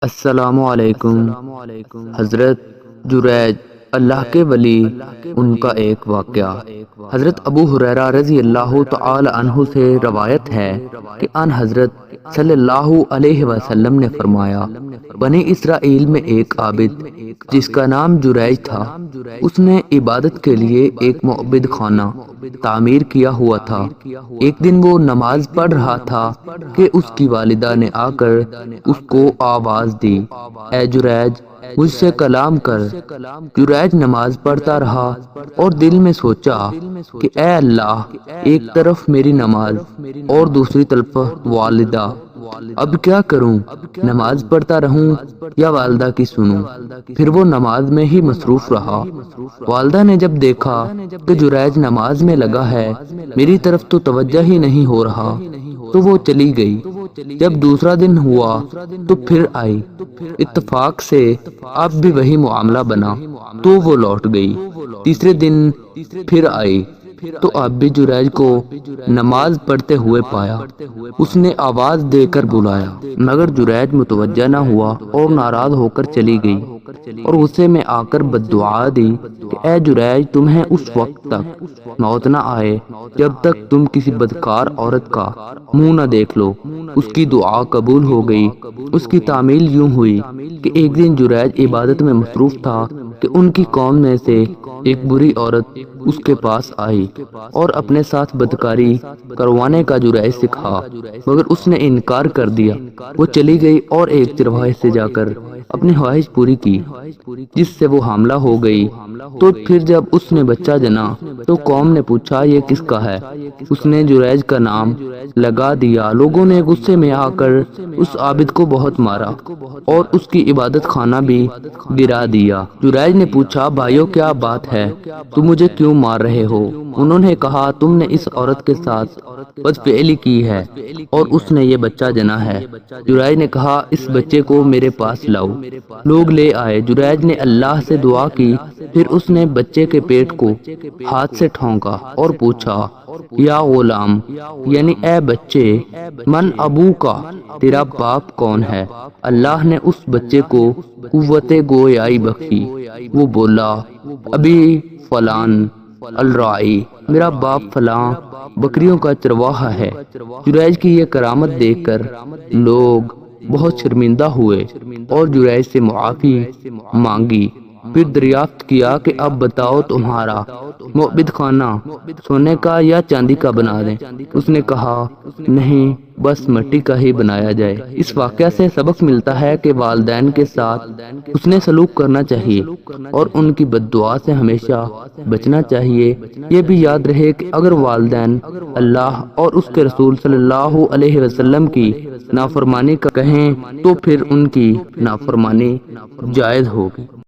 السلام علیکم۔ حضرت جریج اللہ کے ولی، ان کا ایک واقعہ۔ حضرت ابو ہریرہ رضی اللہ تعالی عنہ سے روایت ہے کہ ان حضرت صلی اللہ علیہ وسلم نے فرمایا، بنی اسرائیل میں ایک عابد جس کا نام جریج تھا، اس نے عبادت کے لیے ایک معبد خانہ تعمیر کیا ہوا تھا۔ ایک دن وہ نماز پڑھ رہا تھا کہ اس کی والدہ نے آ کر اس کو آواز دی، اے جریج مجھ سے کلام کر۔ جریج نماز پڑھتا رہا اور دل میں سوچا کہ اے اللہ، ایک طرف میری نماز اور دوسری طرف والدہ، اب کیا کروں؟ نماز پڑھتا رہوں یا والدہ کی سنوں؟ پھر وہ نماز میں ہی مصروف رہا۔ والدہ نے جب دیکھا کہ جریج نماز میں لگا ہے، میری طرف تو توجہ ہی نہیں ہو رہا، تو وہ چلی گئی۔ جب دوسرا دن ہوا تو پھر آئی، اتفاق سے اب بھی وہی معاملہ بنا تو وہ لوٹ گئی۔ تیسرے دن پھر آئی تو اب بھی جریج کو نماز پڑھتے ہوئے پایا۔ اس نے آواز دے کر بلایا، مگر جریج متوجہ نہ ہوا اور ناراض ہو کر چلی گئی اور غصے میں آ کر بددعا دی کہ اے جریج، تمہیں اس وقت تک موت نہ آئے جب تک تم کسی بدکار عورت کا منہ نہ دیکھ لو۔ اس کی دعا قبول ہو گئی۔ اس کی تعمیل یوں ہوئی کہ ایک دن جریج عبادت میں مصروف تھا کہ ان کی قوم میں سے ایک بری عورت اس کے پاس آئی اور اپنے ساتھ بدکاری کروانے کا جریج سکھا، مگر اس نے انکار کر دیا۔ وہ چلی گئی اور ایک چرواہے سے جا کر اپنی خواہش پوری کی، جس سے وہ حاملہ ہو گئی۔ تو پھر جب اس نے بچہ جنا تو قوم نے پوچھا یہ کس کا ہے؟ اس نے جریج کا نام لگا دیا۔ لوگوں نے غصے میں آ کر اس عابد کو بہت مارا اور اس کی عبادت خانہ بھی گرا دیا۔ جریج نے پوچھا، بھائیو کیا بات ہے، تم مجھے کیوں مار رہے ہو؟ انہوں نے کہا، تم نے اس عورت کے ساتھ بدفعلی کی ہے اور اس نے یہ بچہ جنا ہے۔ جریج نے کہا، اس بچے کو میرے پاس لاؤ۔ لوگ لے آئے۔ جریج نے اللہ سے دعا کی، پھر اس نے بچے کے پیٹ کو ہاتھ سے ٹھونکا اور پوچھا، یا غلام، یعنی اے بچے، من ابو کا، تیرا باپ کون ہے؟ اللہ نے اس بچے کو قوت گویائی بخشی۔ وہ بولا، ابی فلان الراعی، میرا باپ فلاں بکریوں کا چرواہا ہے۔ جریج کی یہ کرامت دیکھ کر لوگ بہت شرمندہ ہوئے اور جریج سے معافی مانگی۔ پھر دریافت کیا کہ اب بتاؤ، تمہارا معبد خانہ سونے کا یا چاندی کا بنا دیں؟ اس نے کہا، نہیں، بس مٹی کا ہی بنایا جائے۔ اس واقعہ سے سبق ملتا ہے کہ والدین کے ساتھ حسن سلوک کرنا چاہیے اور ان کی بددعا سے ہمیشہ بچنا چاہیے۔ یہ بھی یاد رہے کہ اگر والدین اللہ اور اس کے رسول صلی اللہ علیہ وسلم کی نافرمانی کا کہیں تو پھر ان کی نافرمانی جائز ہوگی۔